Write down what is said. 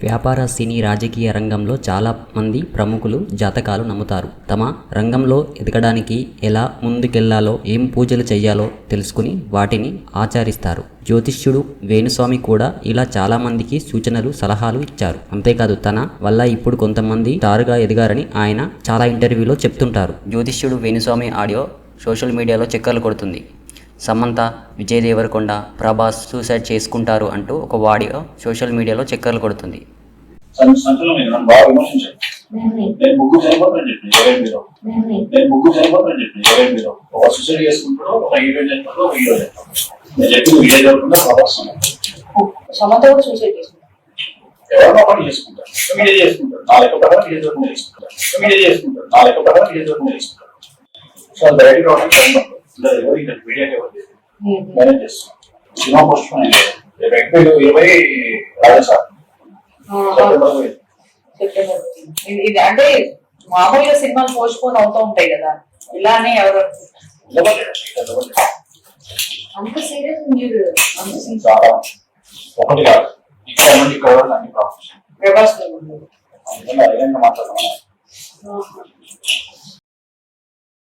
వ్యాపార, సినీ, రాజకీయ రంగంలో చాలా మంది ప్రముఖులు జాతకాలు నమ్ముతారు. తమ రంగంలో ఎదగడానికి ఎలా ముందుకెళ్లాలో, ఏం పూజలు చేయాలో తెలుసుకుని వాటిని ఆచరిస్తారు. జ్యోతిష్యుడు వేణుస్వామి కూడా ఇలా చాలా మందికి సూచనలు, సలహాలు ఇచ్చారు. అంతేకాదు తన వల్ల ఇప్పుడు కొంతమంది స్టార్గా ఎదిగారని ఆయన చాలా ఇంటర్వ్యూలో చెప్తుంటారు. జ్యోతిష్యుడు వేణుస్వామి ఆడియో సోషల్ మీడియాలో చక్కర్లు కొడుతుంది. సమంత, విజయ్ దేవరకొండ, ప్రభాస్ సూసైడ్ చేసుకుంటారు అంటూ ఒక ఆడియో సోషల్ మీడియాలో చక్కర్లు కొడుతుంది. ఇది అంటే మామూలుగా సినిమాలు పోస్ట్ పోన్ అవుతూ ఉంటాయి కదా, ఇలానే ఎవరు అంత సీరియస్ మీరు ప్రభాస్